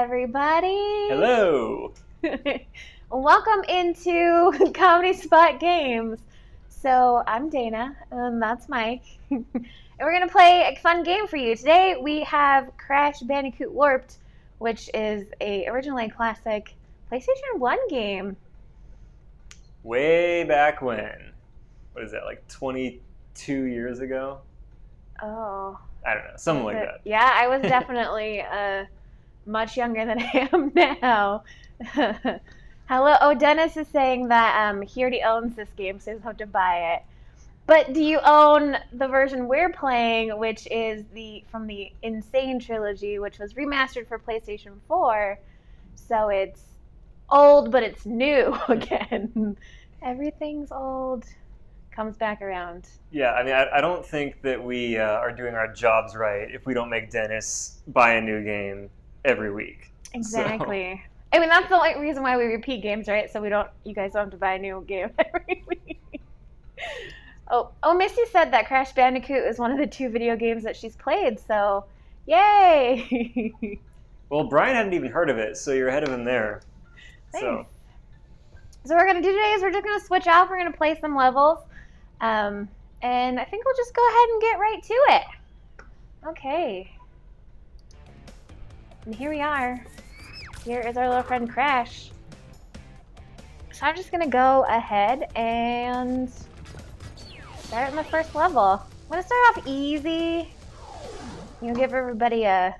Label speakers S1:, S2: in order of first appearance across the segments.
S1: everybody.
S2: Hello.
S1: Welcome into Comedy Spot Games. So I'm Dana, and that's Mike. And we're going to play a fun game for you. Today we have Crash Bandicoot Warped, which is a originally classic PlayStation 1 game.
S2: Way back when. What is that, like 22 years ago?
S1: Oh.
S2: I don't know, something like that.
S1: Yeah, I was definitely much younger than I am now. Hello. Oh, Dennis is saying that he already owns this game, so he doesn't have to buy it. But do you own the version we're playing, which is from the Insane trilogy, which was remastered for PlayStation 4? So it's old, but it's new again. Everything's old. Comes back around.
S2: Yeah, I mean, I don't think that we are doing our jobs right if we don't make Dennis buy a new game every week.
S1: Exactly. So. I mean, that's the only reason why we repeat games, right? So you guys don't have to buy a new game every week. Oh, Misty said that Crash Bandicoot is one of the 2 video games that she's played, so yay!
S2: Well, Brian hadn't even heard of it, so you're ahead of him there.
S1: Thanks. So what we're going to do today is we're just going to switch off. We're going to play some levels. And I think we'll just go ahead and get right to it. Okay. And here we are. Here is our little friend Crash. So I'm just going to go ahead and start in the first level. I'm going to start off easy. Give everybody a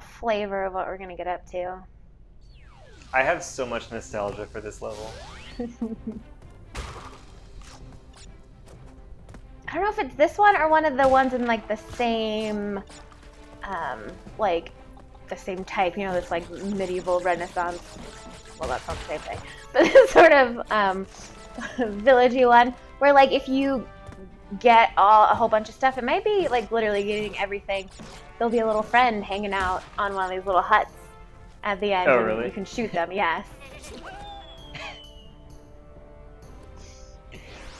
S1: flavor of what we're going to get up to.
S2: I have so much nostalgia for this level.
S1: I don't know if it's this one or one of the ones in like the same, the same type, this like medieval Renaissance. Well, that's not the same thing, but this sort of villagey one where like if you get a whole bunch of stuff, it might be like literally getting everything. There'll be a little friend hanging out on one of these little huts at the end.
S2: Oh, really?
S1: You can shoot them. Yes.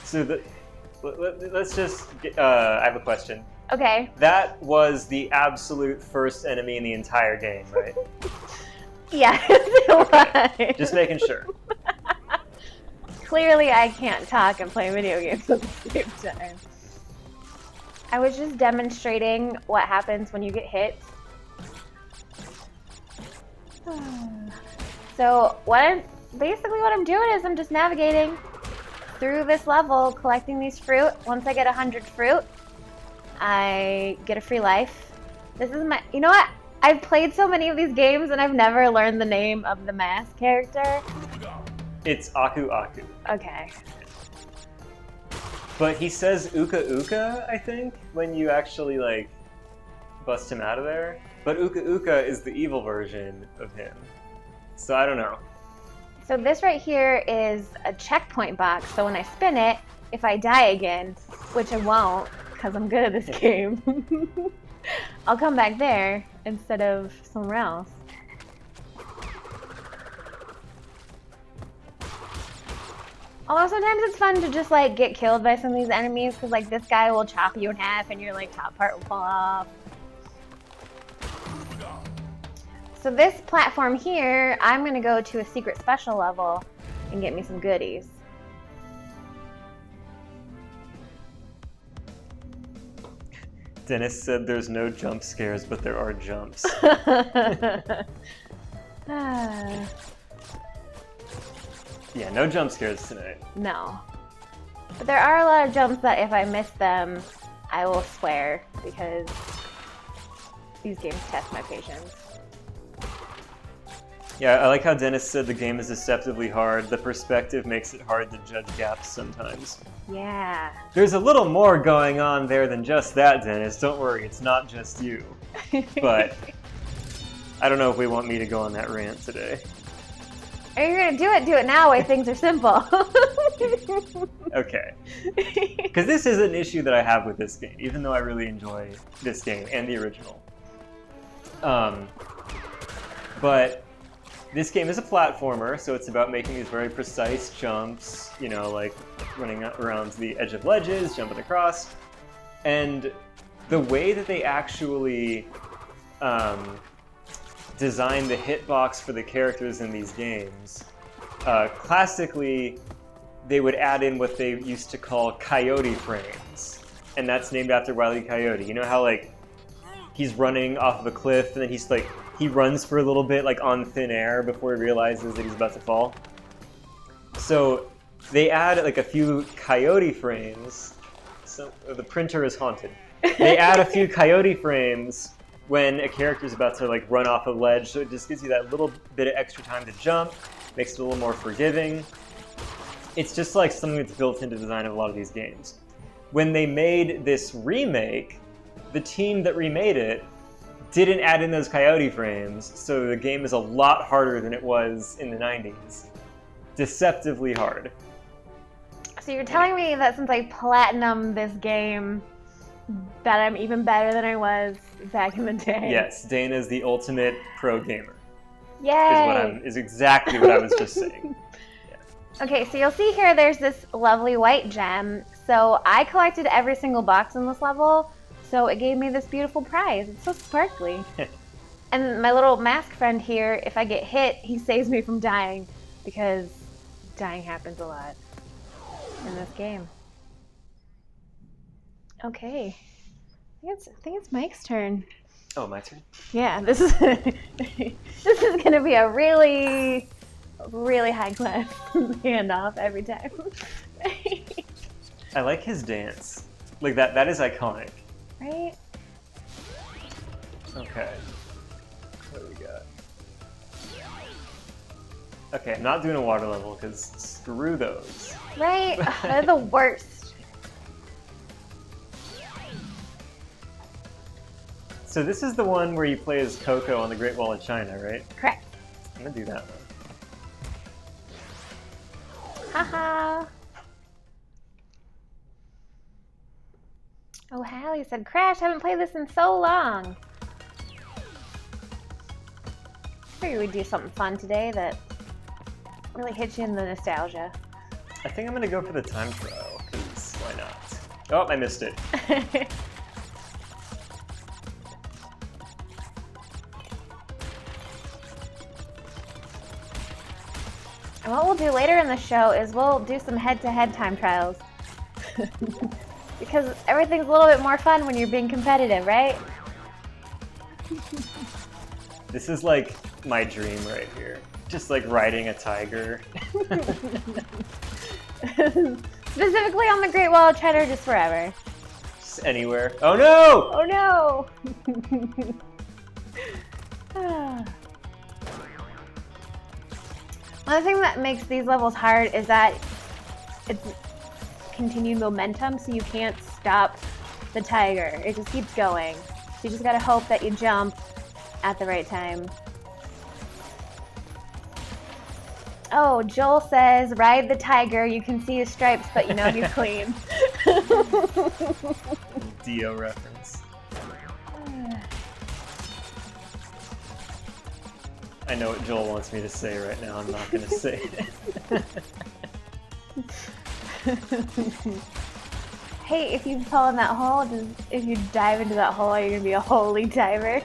S2: So let's just, I have a question.
S1: Okay.
S2: That was the absolute first enemy in the entire game, right?
S1: Yes, it was.
S2: Just making sure.
S1: Clearly I can't talk and play video games at the same time. I was just demonstrating what happens when you get hit. So basically what I'm doing is I'm just navigating through this level, collecting these fruit. Once I get 100 fruit, I get a free life. This is my, you know what? I've played so many of these games and I've never learned the name of the mask character.
S2: It's Aku Aku.
S1: Okay.
S2: But he says Uka Uka, I think, when you actually like bust him out of there. But Uka Uka is the evil version of him. So I don't know.
S1: So this right here is a checkpoint box, so when I spin it, if I die again, which I won't, because I'm good at this game, I'll come back there instead of somewhere else. Although sometimes it's fun to just like get killed by some of these enemies, because like this guy will chop you in half and your like top part will fall off. So this platform here, I'm going to go to a secret special level and get me some goodies.
S2: Dennis said there's no jump scares, but there are jumps. Yeah, no jump scares tonight.
S1: No. But there are a lot of jumps that if I miss them, I will swear, because these games test my patience.
S2: Yeah, I like how Dennis said the game is deceptively hard. The perspective makes it hard to judge gaps sometimes.
S1: Yeah.
S2: There's a little more going on there than just that, Dennis. Don't worry, it's not just you. But I don't know if we want me to go on that rant today.
S1: Are you going to do it? Do it now, way things are simple.
S2: Okay. Because this is an issue that I have with this game, even though I really enjoy this game and the original. But this game is a platformer, so it's about making these very precise jumps, like running around the edge of ledges, jumping across. And the way that they actually design the hitbox for the characters in these games, classically, they would add in what they used to call coyote frames. And that's named after Wile E. Coyote. You know how, like, he's running off of a cliff and then he's like, he runs for a little bit, like, on thin air before he realizes that he's about to fall? So they add, like, a few coyote frames. So the printer is haunted. They add a few coyote frames when a character is about to like run off a ledge, so it just gives you that little bit of extra time to jump, makes it a little more forgiving. It's just like something that's built into the design of a lot of these games. When they made this remake, the team that remade it didn't add in those coyote frames, so the game is a lot harder than it was in the 90s. Deceptively hard.
S1: So you're telling me that since I platinumed this game, that I'm even better than I was back in the day?
S2: Yes, Dana's the ultimate pro gamer.
S1: Yay!
S2: Is exactly what I was just saying. Yeah.
S1: Okay, so you'll see here there's this lovely white gem. So I collected every single box in this level, so it gave me this beautiful prize. It's so sparkly. And my little mask friend here, if I get hit, he saves me from dying, because dying happens a lot in this game. Okay, I think it's Mike's turn.
S2: Oh, my turn?
S1: Yeah, this is this is gonna be a really, really high class handoff every time.
S2: I like his dance. Like that is iconic.
S1: Right?
S2: Okay. What do we got? Okay, I'm not doing a water level because screw those.
S1: Right? They're the worst.
S2: So this is the one where you play as Coco on the Great Wall of China, right?
S1: Correct.
S2: I'm gonna do that one.
S1: Haha. Oh, Hallie said, Crash, haven't played this in so long. Figured we'd do something fun today that really hits you in the nostalgia.
S2: I think I'm gonna go for the time trial, because why not? Oh, I missed it.
S1: And what we'll do later in the show is we'll do some head-to-head time trials. Because everything's a little bit more fun when you're being competitive, right?
S2: This is like my dream right here. Just like riding a tiger.
S1: Specifically on the Great Wall of China, just forever.
S2: Just anywhere. Oh no!
S1: Oh no! One thing that makes these levels hard is that it's continued momentum, so you can't stop the tiger. It just keeps going. So you just gotta hope that you jump at the right time. Oh, Joel says, ride the tiger. You can see his stripes, but you know he's clean.
S2: Dio reference. I know what Joel wants me to say right now. I'm not going to say it.
S1: Hey, if you fall in that hole, if you dive into that hole, are you going to be a holy diver?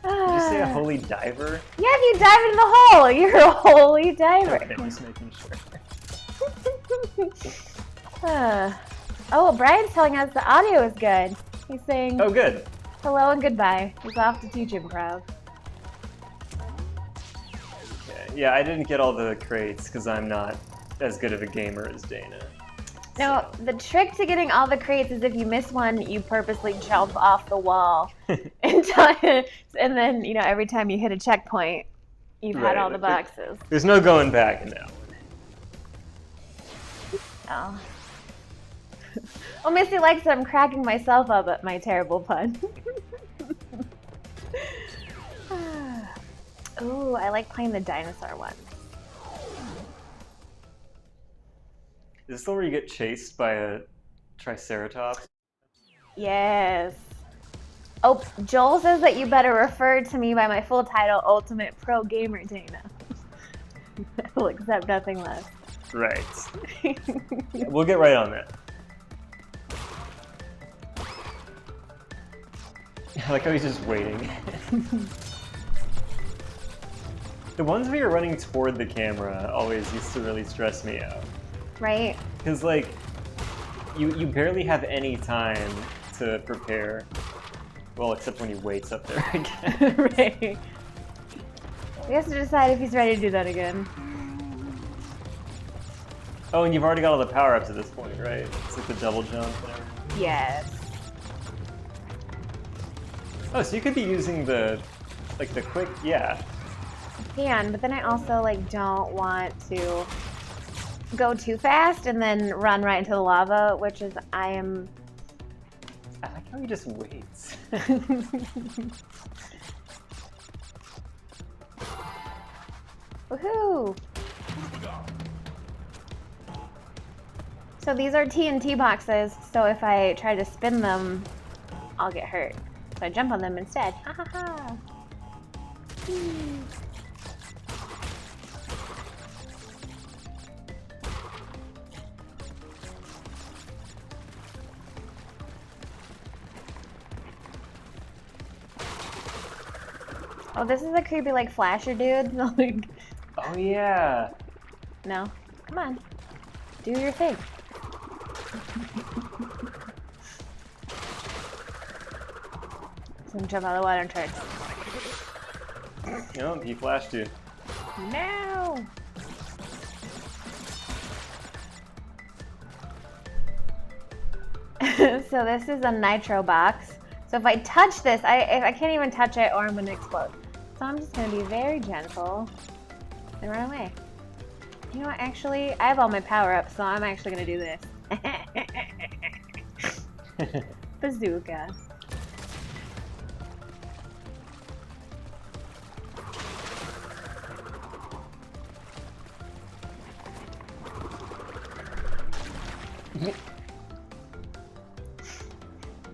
S2: Did you say a holy diver?
S1: Yeah, if you dive into the hole, you're a holy diver.
S2: Okay, just making sure.
S1: Oh, Brian's telling us the audio is good. He's saying
S2: Oh, good.
S1: hello and goodbye. He's off to teach improv.
S2: Okay. Yeah, I didn't get all the crates because I'm not as good of a gamer as Dana.
S1: No, the trick to getting all the crates is if you miss one, you purposely jump off the wall. And then, you know, every time you hit a checkpoint, you've had all the boxes.
S2: There's no going back in that one.
S1: Oh. Well, Misty likes that I'm cracking myself up at my terrible pun. Ooh, I like playing the dinosaur one.
S2: Is this the one where you get chased by a triceratops?
S1: Yes. Oh, Joel says that you better refer to me by my full title, Ultimate Pro Gamer Dana. I will accept nothing less.
S2: Right. We'll get right on that. I like how he's just waiting. The ones where you're running toward the camera always used to really stress me out.
S1: Right?
S2: Because, like, you barely have any time to prepare. Well, except when he waits up there again.
S1: Right. He has to decide if he's ready to do that again.
S2: Oh, and you've already got all the power-ups at this point, right? It's like the double jump and everything.
S1: Yes.
S2: Oh, so you could be using the quick, yeah.
S1: I can, but then I also, like, don't want to go too fast and then run right into the lava, which is,
S2: I like how he just waits.
S1: Woohoo! So these are TNT boxes, so if I try to spin them, I'll get hurt. So I jump on them instead. Ha ha ha! Oh, this is a creepy, like, flasher dude. Like,
S2: Oh, yeah.
S1: no. Come on. Do your thing. So jump out of the water and try to...
S2: No, he flashed you.
S1: No! So this is a nitro box. So if I touch this, I can't even touch it or I'm gonna explode. So I'm just gonna be very gentle and run away. You know what, actually, I have all my power-ups, so I'm actually gonna do this. Bazooka.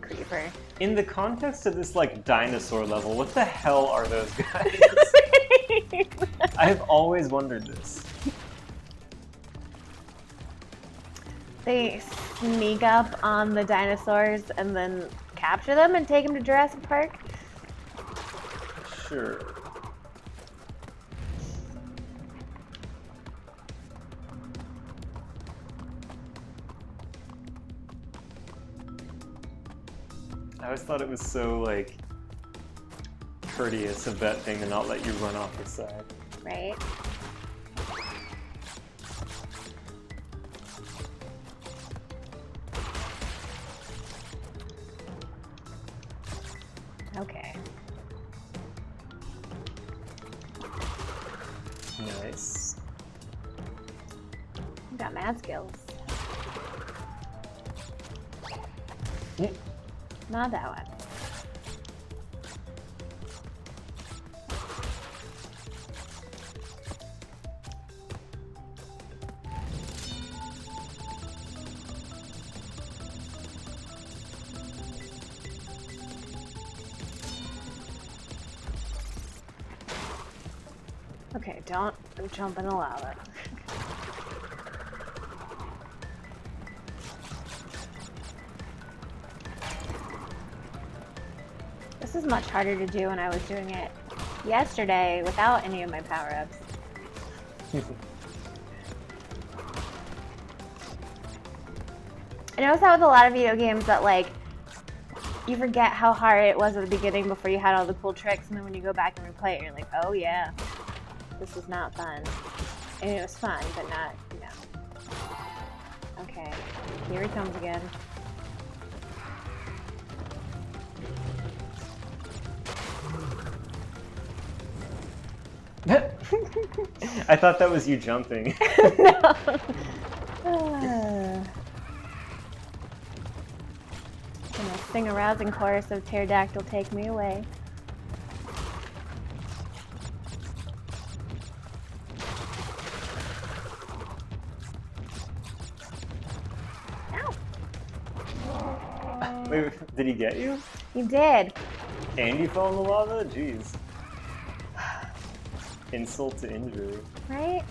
S1: Creeper.
S2: In the context of this, like, dinosaur level, what the hell are those guys? I've always wondered this.
S1: They sneak up on the dinosaurs and then capture them and take them to Jurassic Park.
S2: Sure. I always thought it was so, like, courteous of that thing to not let you run off the side.
S1: Right? Okay.
S2: Nice.
S1: You got mad skills. Not that one. Okay, don't jump in the lava. This is much harder to do when I was doing it yesterday without any of my power-ups. I noticed that with a lot of video games that, like, you forget how hard it was at the beginning before you had all the cool tricks, and then when you go back and replay it, you're like, oh yeah, this is not fun. And it was fun, but not, you know. Okay, here he comes again.
S2: I thought that was you jumping.
S1: No. Gonna sing a rousing chorus of Pterodactyl Take Me Away. Ow.
S2: Wait, did he get you?
S1: You did.
S2: And you fell in the lava? Jeez. Insult to injury.
S1: Right?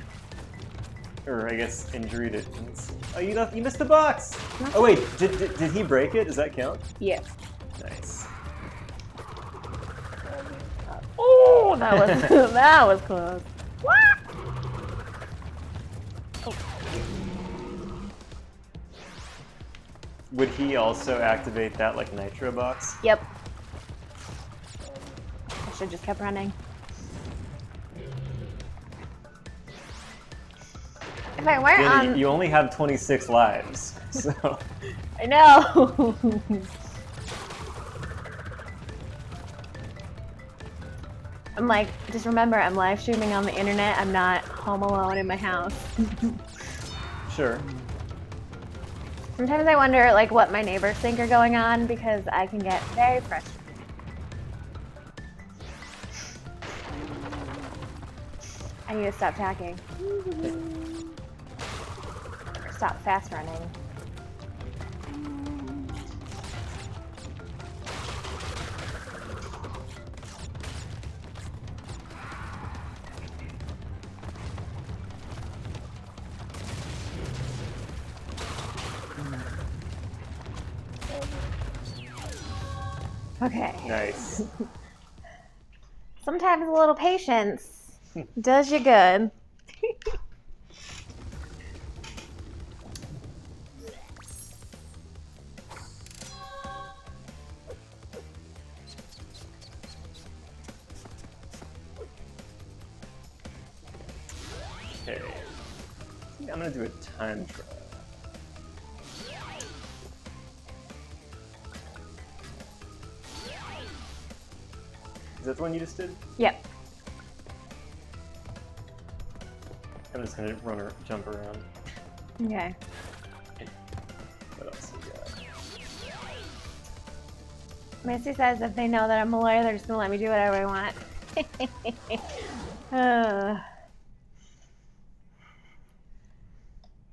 S2: Or I guess injury to insult. Oh, you missed the box!
S1: Nothing.
S2: Oh wait, did he break it? Does that count?
S1: Yeah.
S2: Nice.
S1: Oh, that was that was close.
S2: Would he also activate that like nitro box?
S1: Yep. I should just kept running. If I weren't
S2: Danny,
S1: on,
S2: you only have 26 lives, so.
S1: I know. I'm like, just remember, I'm live streaming on the internet. I'm not home alone in my house.
S2: Sure.
S1: Sometimes I wonder, like, what my neighbors think are going on because I can get very frustrated. I need to stop tacking. Or stop fast running. Okay.
S2: Nice.
S1: Sometimes a little patience does you good.
S2: Okay. I think I'm gonna do a time trial. Is that the one you just did?
S1: Yep.
S2: I'm just gonna run or jump around.
S1: Okay.
S2: What else we got?
S1: Missy says if they know that I'm a lawyer, they're just gonna let me do whatever I want.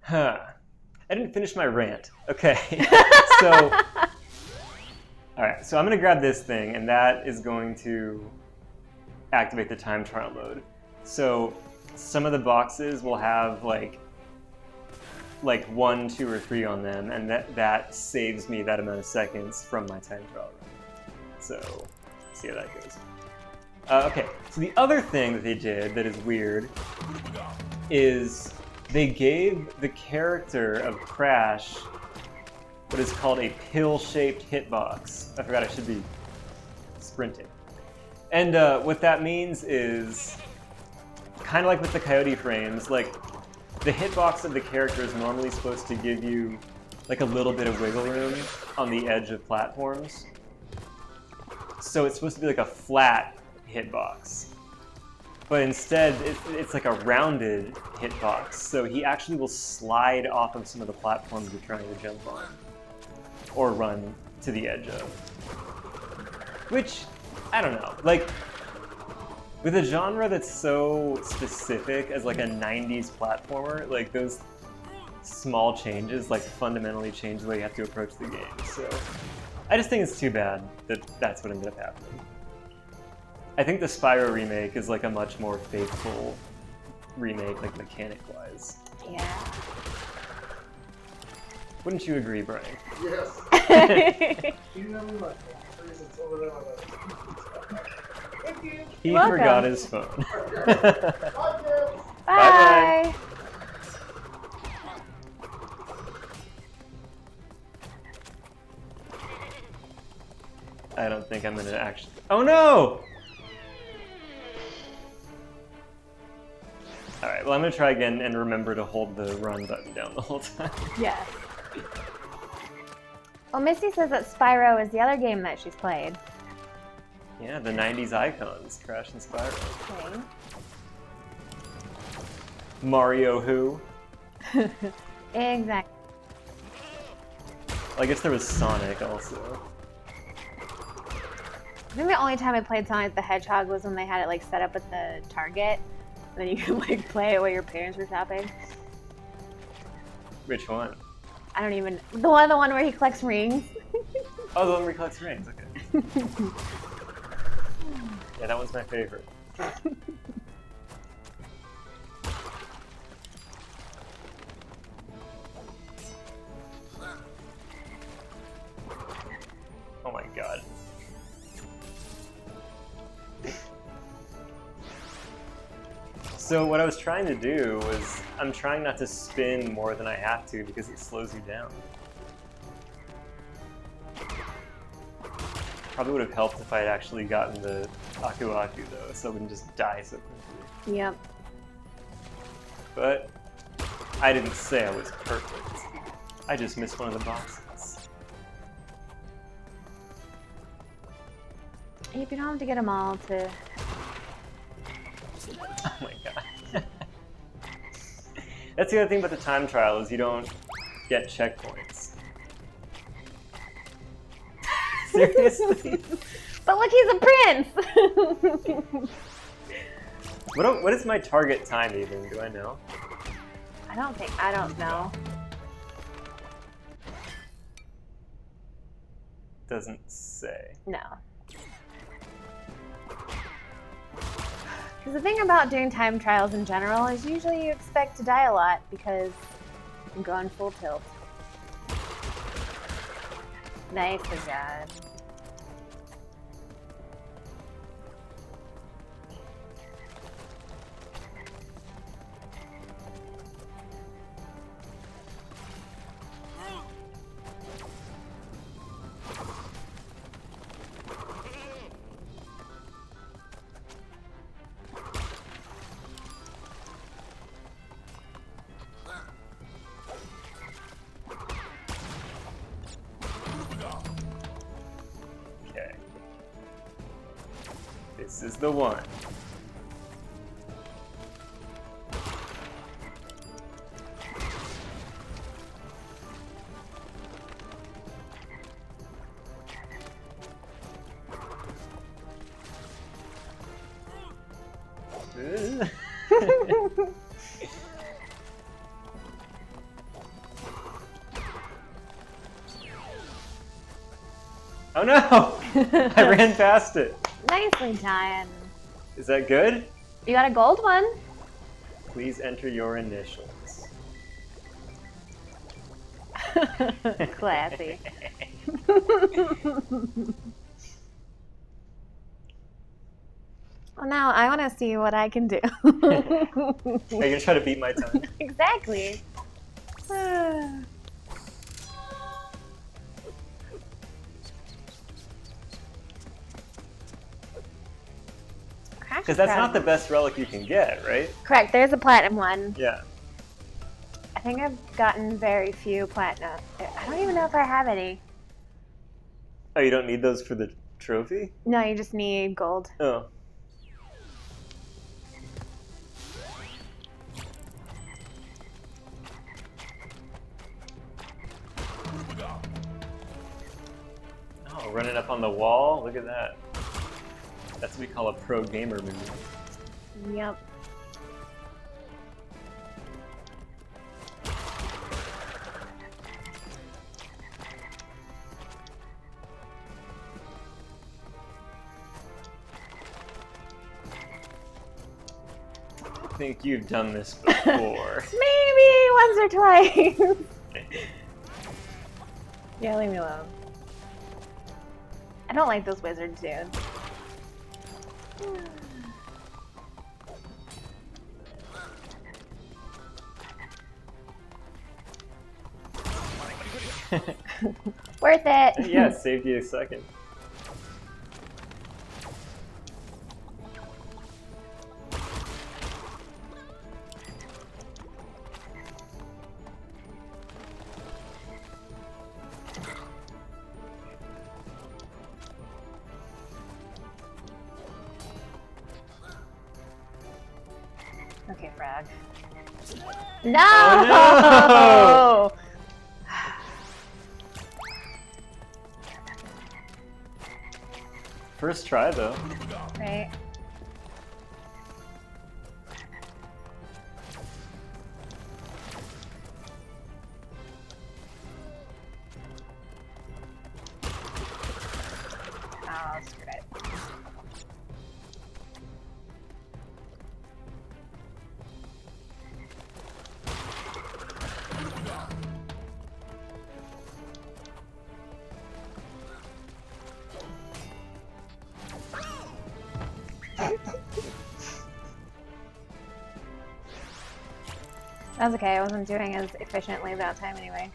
S2: Huh. I didn't finish my rant. Okay. So, alright, so I'm gonna grab this thing, and that is going to activate the time trial mode. So, some of the boxes will have like 1, 2, or 3 on them, and that saves me that amount of seconds from my time trial run. So, see how that goes. Okay, so the other thing that they did that is weird is they gave the character of Crash what is called a pill-shaped hitbox. I forgot I should be sprinting. And what that means is, kind of like with the Coyote frames, like the hitbox of the character is normally supposed to give you like a little bit of wiggle room on the edge of platforms. So it's supposed to be like a flat hitbox. But instead, it's like a rounded hitbox. So he actually will slide off of some of the platforms you're trying to jump on. Or run to the edge of. Which, I don't know. Like, with a genre that's so specific as like a 90s platformer, like those small changes like fundamentally change the way you have to approach the game. So I just think it's too bad that that's what ended up happening. I think the Spyro remake is like a much more faithful remake, like mechanic-wise.
S1: Yeah.
S2: Wouldn't you agree, Brian?
S3: Yes. You know me much. It's over there on the... Thank you.
S2: He
S1: Welcome.
S2: forgot his phone.
S3: Bye, kids.
S1: Bye.
S2: I don't think I'm gonna actually. Oh no! Alright, well, I'm gonna try again and remember to hold the run button down the whole time.
S1: Yes. Well, Misty says that Spyro is the other game that she's played.
S2: Yeah, the 90s icons, Crash and Spyro.
S1: Okay.
S2: Mario Who?
S1: Exactly.
S2: Well, I guess there was Sonic also.
S1: I think the only time I played Sonic the Hedgehog was when they had it like set up at the Target. And then you could like play it while your parents were shopping.
S2: Which one?
S1: I don't even... The one where he collects rings.
S2: Oh, the one where he collects rings, okay. Yeah, that one's my favorite. Oh my god. So what I was trying to do was, I'm trying not to spin more than I have to because it slows you down. Probably would have helped if I had actually gotten the Aku Aku though, so I wouldn't just die so quickly.
S1: Yep.
S2: But I didn't say I was perfect. I just missed one of the boxes.
S1: You don't have to get them all to...
S2: Oh my god. That's the other thing about the time trial is you don't get checkpoints. Seriously?
S1: But look, he's a prince!
S2: What is my target time even? Do I know?
S1: I don't know.
S2: Doesn't say.
S1: No. Because the thing about doing time trials in general is usually you expect to die a lot because I'm going full tilt. Nice, good job.
S2: Okay. This is the one. Oh no! I ran past it.
S1: Nicely done.
S2: Is that good?
S1: You got a gold one.
S2: Please enter your initials.
S1: Classy. Well, now I want to see what I can do.
S2: Are you gonna try to beat my time?
S1: Exactly.
S2: Because that's not the best relic you can get, right?
S1: Correct. There's a platinum one.
S2: Yeah.
S1: I think I've gotten very few platinum. I don't even know if I have any.
S2: Oh, you don't need those for the trophy?
S1: No, you just need gold.
S2: Oh. Oh, running up on the wall? Look at that. That's what we call a pro gamer move.
S1: Yep.
S2: I think you've done this before.
S1: Maybe once or twice. Yeah, leave me alone. I don't like those wizard dudes. Worth it.
S2: Yeah, it saved you a second.
S1: Okay, frog. No!
S2: Oh, First try, though.
S1: Right. Oh, screw it. That's okay, I wasn't doing as efficiently that time anyway.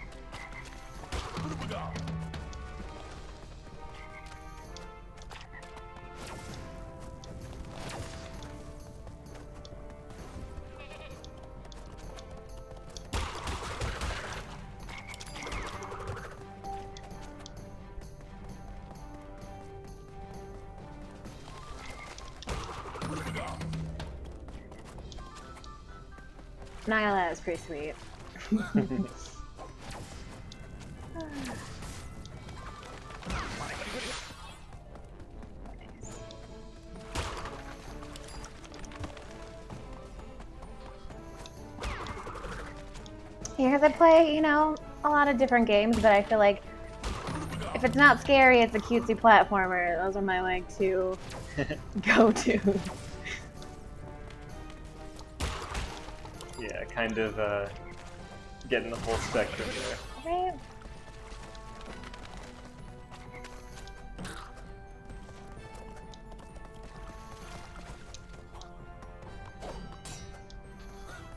S1: Nyla is pretty sweet. Yeah, because I play, you know, a lot of different games, but I feel like if it's not scary, it's a cutesy platformer. Those are my like two go-tos.
S2: Yeah, kind of getting the whole spectrum there.
S1: Right?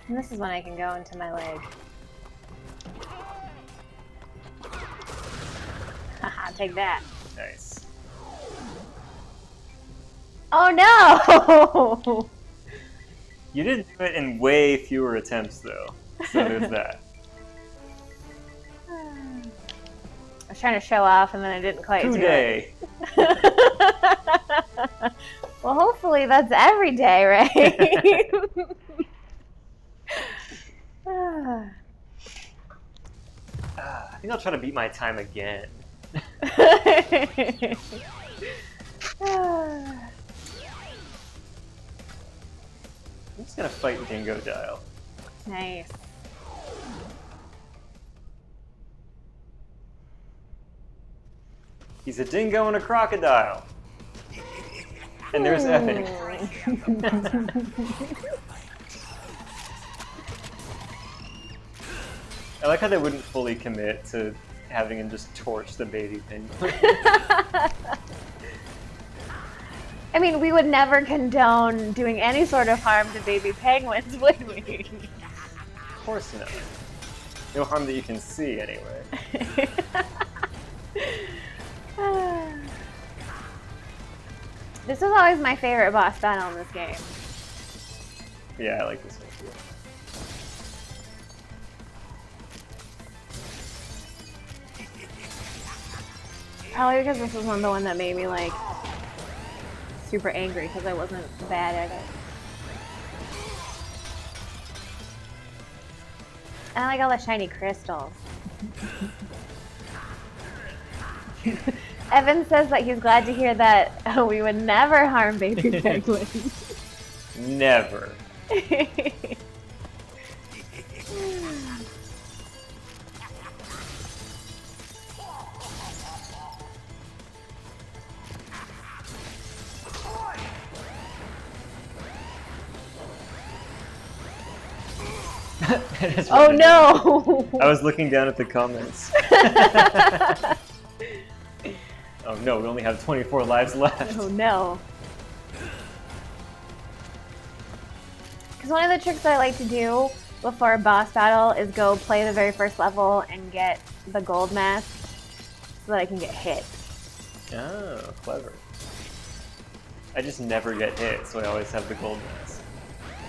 S1: And this is when I can go into my leg. Haha, take that.
S2: Nice.
S1: Oh no!
S2: You did do it in way fewer attempts, though. So there's that.
S1: I was trying to show off and then I didn't quite do it. Well, hopefully that's every day, right?
S2: I think I'll try to beat my time again. I'm just gonna fight Dingo Dial.
S1: Nice.
S2: He's a dingo and a crocodile. And there's Evan. I like how they wouldn't fully commit to having him just torch the baby penguin.
S1: I mean, we would never condone doing any sort of harm to baby penguins, would we?
S2: Of course not. No harm that you can see, anyway.
S1: This was always my favorite boss battle in this game.
S2: Yeah, I like this one too.
S1: Probably because this was the one that made me like super angry because I wasn't bad at it. And I like all the shiny crystals. Evan says that he's glad to hear that we would never harm baby penguins.
S2: Never.
S1: Oh no!
S2: I was looking down at the comments. Oh no, we only have 24 lives left.
S1: Oh no. Because one of the tricks I like to do before a boss battle is go play the very first level and get the gold mask so that I can get hit.
S2: Oh, clever. I just never get hit, so I always have the gold mask.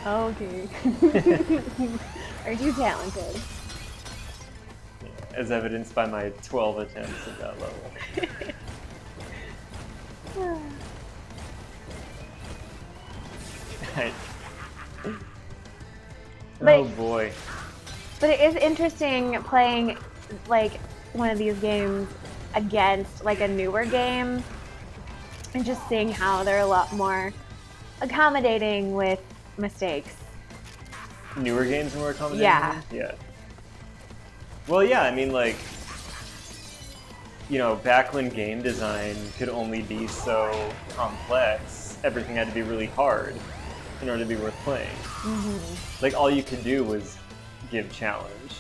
S1: Okay. Are you talented?
S2: As evidenced by my 12 attempts at that level. Oh boy.
S1: But it is interesting playing like one of these games against like a newer game and just seeing how they're a lot more accommodating with mistakes.
S2: Newer games are more accommodating?
S1: Yeah.
S2: Yeah. Well, yeah, I mean, like, you know, back when game design could only be so complex, everything had to be really hard in order to be worth playing. Mm-hmm. Like, all you could do was give challenge.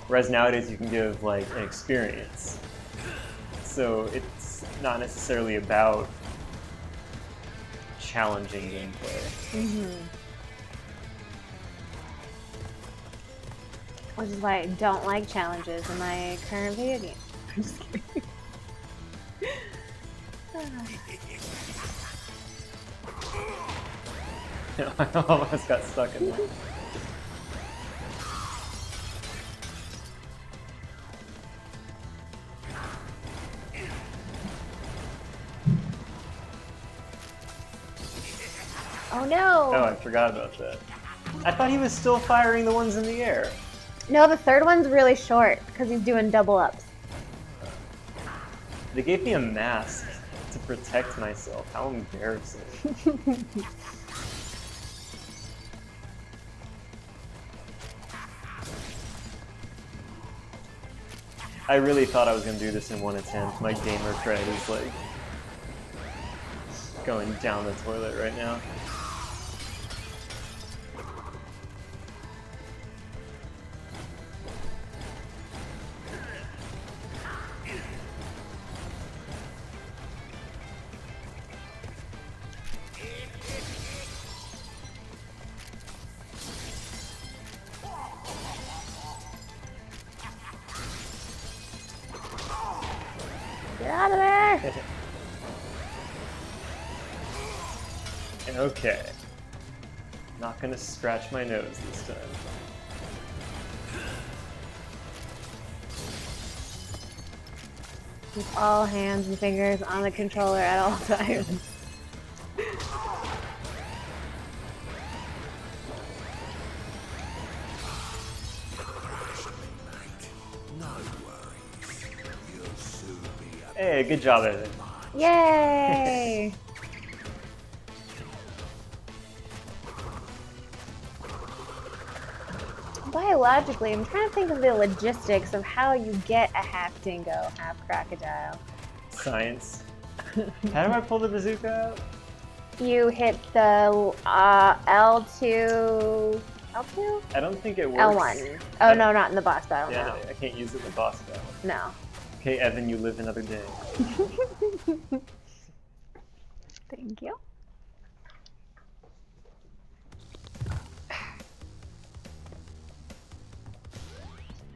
S2: Whereas nowadays you can give, like, an experience. So it's not necessarily about challenging gameplay.
S1: Mm-hmm. Which is why I don't like challenges in my current video game. I'm just kidding.
S2: I almost got stuck in there.
S1: Oh no!
S2: Oh, I forgot about that. I thought he was still firing the ones in the air.
S1: No, the third one's really short because he's doing double ups.
S2: They gave me a mask to protect myself. How embarrassing. I really thought I was going to do this in one attempt. My gamer cred is like going down the toilet right now.
S1: Get out of there!
S2: Okay. Not gonna scratch my nose this time.
S1: Keep all hands and fingers on the controller at all times.
S2: Hey, good job, Evan.
S1: Yay! Biologically, I'm trying to think of the logistics of how you get a half dingo, half crocodile.
S2: Science. How do I pull the bazooka out?
S1: You hit the L2. L2?
S2: I don't think it works.
S1: L1. Oh, no, not in the boss battle.
S2: Yeah,
S1: No.
S2: I can't use it in the boss battle.
S1: No.
S2: Okay, Evan, you live another day.
S1: Thank you.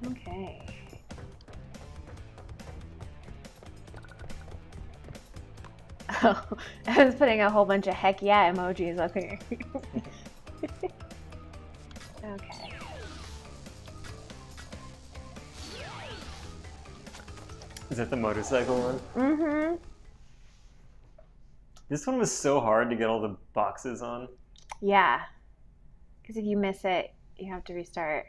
S1: Okay. Oh, I was putting a whole bunch of heck yeah emojis up here. Okay.
S2: Is that the motorcycle one?
S1: Mm-hmm.
S2: This one was so hard to get all the boxes on.
S1: Yeah. Because if you miss it, you have to restart.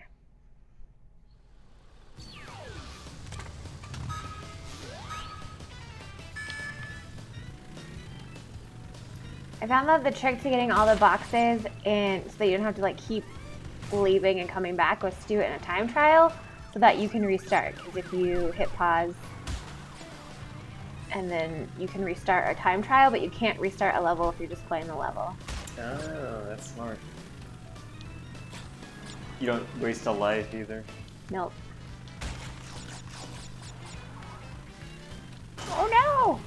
S1: I found that the trick to getting all the boxes and so that you don't have to like keep leaving and coming back was to do it in a time trial so that you can restart. Because if you hit pause and then you can restart a time trial, but you can't restart a level if you're just playing the level.
S2: Oh, that's smart. You don't waste a life either.
S1: Nope. Oh no!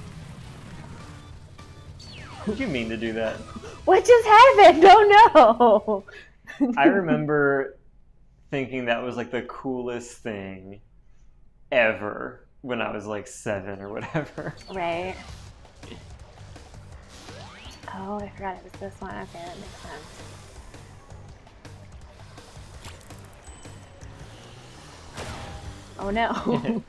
S2: Did you mean to do that?
S1: What just happened? Oh no!
S2: I remember thinking that was like the coolest thing ever when I was like 7 or whatever.
S1: Right. Oh, I forgot it was this one. Okay, that makes sense. Oh no.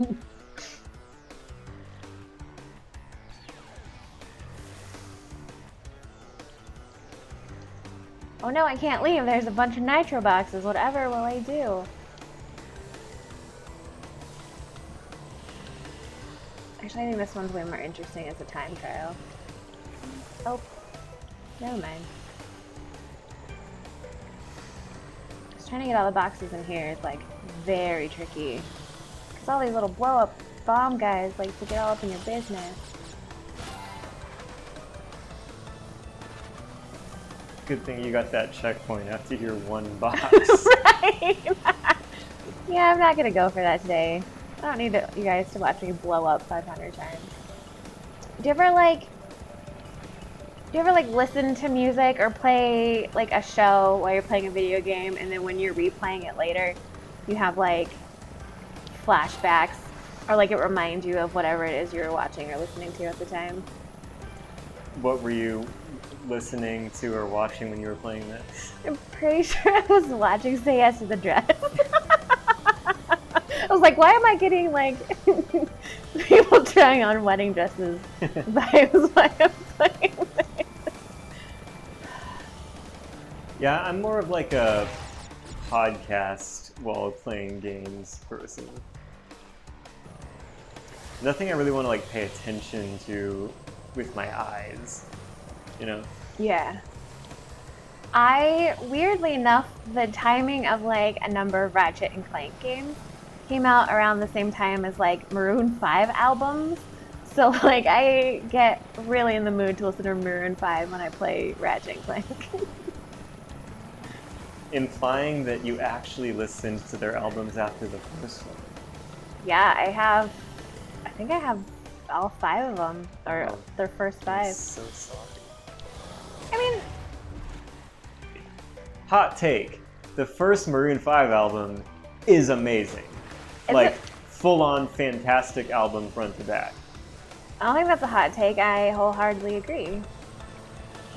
S1: Oh no, I can't leave. There's a bunch of nitro boxes. Whatever will I do? Actually, I think this one's way more interesting as a time trial. Oh, never mind. Just trying to get all the boxes in here is like very tricky. Because all these little blow up bomb guys like to get all up in your business.
S2: Good thing you got that checkpoint after your one box.
S1: Right? Yeah, I'm not gonna go for that today. I don't need you guys to watch me blow up 500 times. Do you ever like listen to music or play like a show while you're playing a video game and then when you're replaying it later, you have like flashbacks, or like it reminds you of whatever it is you were watching or listening to at the time.
S2: What were you listening to or watching when you were playing this?
S1: I'm pretty sure I was watching Say Yes to the Dress. I was like, why am I getting like people trying on wedding dresses vibes while I'm playing this?
S2: Yeah, I'm more of like a podcast while playing games person. Nothing I really want to like pay attention to with my eyes, you know?
S1: Yeah. I, weirdly enough, the timing of like a number of Ratchet and Clank games came out around the same time as like Maroon 5 albums. So like I get really in the mood to listen to Maroon 5 when I play Ratchet and Clank.
S2: Implying that you actually listened to their albums after the first one.
S1: Yeah, I think I have all 5 of them, or their first 5.
S2: I'm so sorry.
S1: I mean,
S2: Hot take. The first Maroon 5 album is amazing.
S1: Is
S2: like,
S1: it?
S2: full-on fantastic album front to back.
S1: I don't think that's a hot take. I wholeheartedly agree.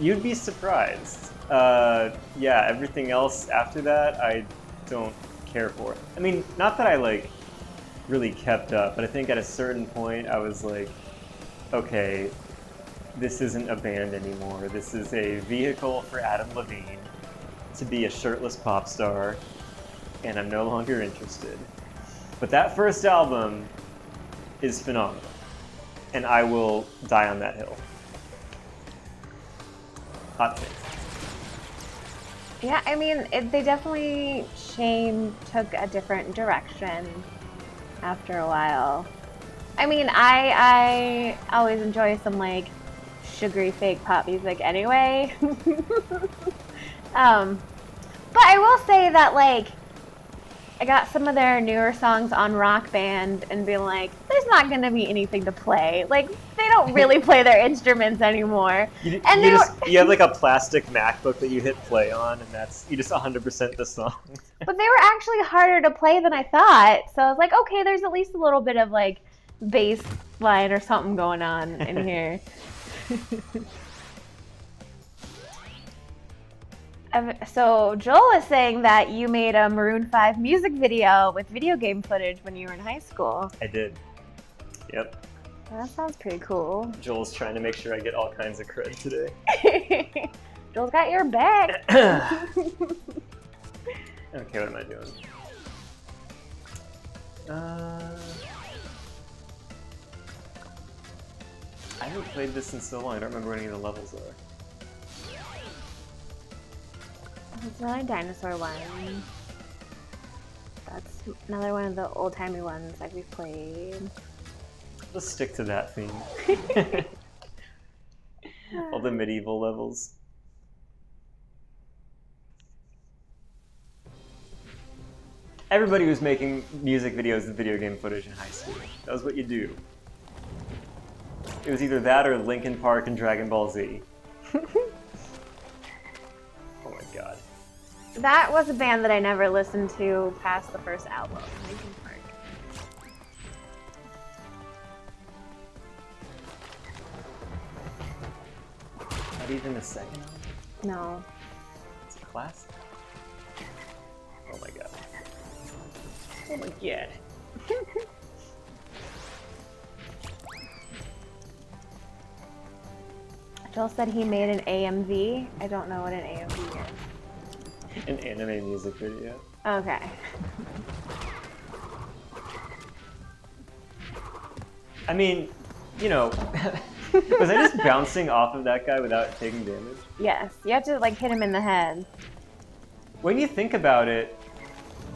S2: You'd be surprised. Yeah, everything else after that, I don't care for. I mean, not that I, like, really kept up, but I think at a certain point I was like, okay, this isn't a band anymore. This is a vehicle for Adam Levine to be a shirtless pop star, and I'm no longer interested. But that first album is phenomenal, and I will die on that hill. Hot take.
S1: Yeah, I mean, they definitely took a different direction after a while. I mean, I always enjoy some like sugary fake pop music anyway. But I will say that like I got some of their newer songs on Rock Band and being like, there's not gonna be anything to play. Like they don't really play their instruments anymore.
S2: You have like a plastic MacBook that you hit play on, and you just 100% the song.
S1: But they were actually harder to play than I thought. So I was like, okay, there's at least a little bit of like bass line or something going on in here. So Joel is saying that you made a Maroon 5 music video with video game footage when you were in high school.
S2: I did. Yep.
S1: Well, that sounds pretty cool.
S2: Joel's trying to make sure I get all kinds of cred today.
S1: Joel's got your back.
S2: Okay, what am I doing? I haven't played this in so long, I don't remember what any of the levels are.
S1: It's another dinosaur one. That's another one of the old-timey ones that we've played.
S2: Let's stick to that theme. All the medieval levels. Everybody was making music videos and video game footage in high school. That was what you do. It was either that or Linkin Park and Dragon Ball Z. Oh my god.
S1: That was a band that I never listened to past the first album, Linkin Park.
S2: Not even the second album?
S1: No.
S2: It's a classic. Oh my god. Oh my god.
S1: Joel said he made an AMV. I don't know what an AMV is.
S2: An anime music video.
S1: Okay.
S2: I mean, you know, was I just bouncing off of that guy without taking damage?
S1: Yes, you have to like hit him in the head.
S2: When you think about it,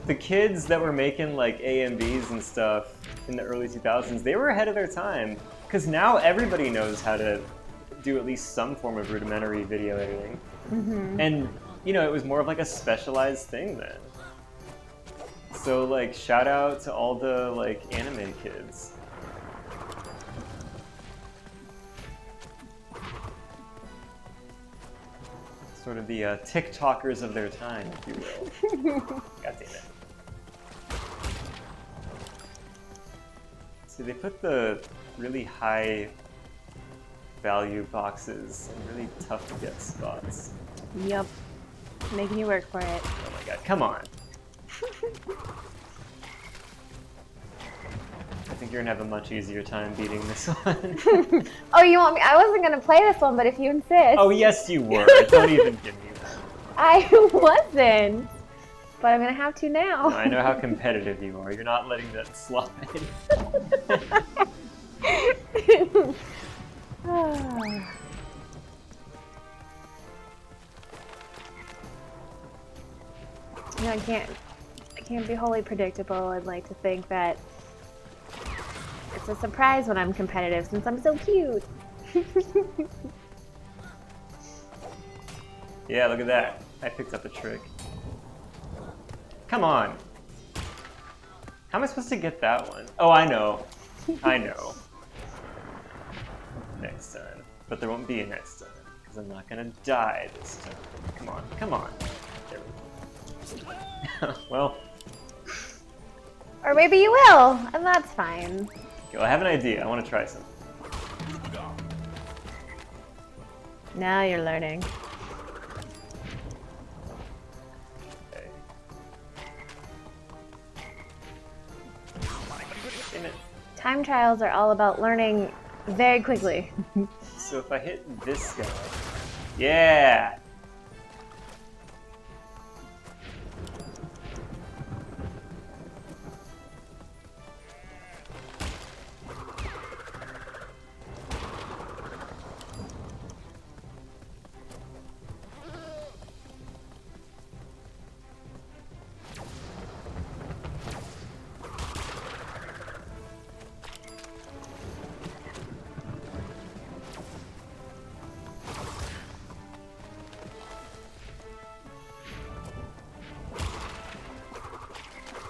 S2: the kids that were making like AMVs and stuff in the early 2000s, they were ahead of their time. Because now everybody knows how to do at least some form of rudimentary video editing.
S1: Mm-hmm.
S2: And, you know, it was more of like a specialized thing then. So like, shout out to all the like anime kids. Sort of the TikTokers of their time, if you will. God damn it. See, they put the really high value boxes in really tough to get spots.
S1: Yup. Making you work for it.
S2: Oh my god, come on. I think you're gonna have a much easier time beating this one.
S1: Oh, you want me? I wasn't gonna play this one, but if you insist.
S2: Oh, yes, you were. Don't even give me that.
S1: I wasn't. But I'm gonna have to now.
S2: I know how competitive you are. You're not letting that slide.
S1: You know, I can't be wholly predictable. I'd like to think that it's a surprise when I'm competitive since I'm so cute.
S2: Yeah, look at that. I picked up a trick. Come on. How am I supposed to get that one? Oh, I know. I know. Next time. But there won't be a next time. Because I'm not going to die this time. Come on. Come on. There we go. Well.
S1: Or maybe you will, and that's fine.
S2: Okay, well, I have an idea. I want to try something.
S1: Now you're learning.
S2: Okay. Damn it.
S1: Time trials are all about learning very quickly.
S2: So if I hit this guy. Yeah!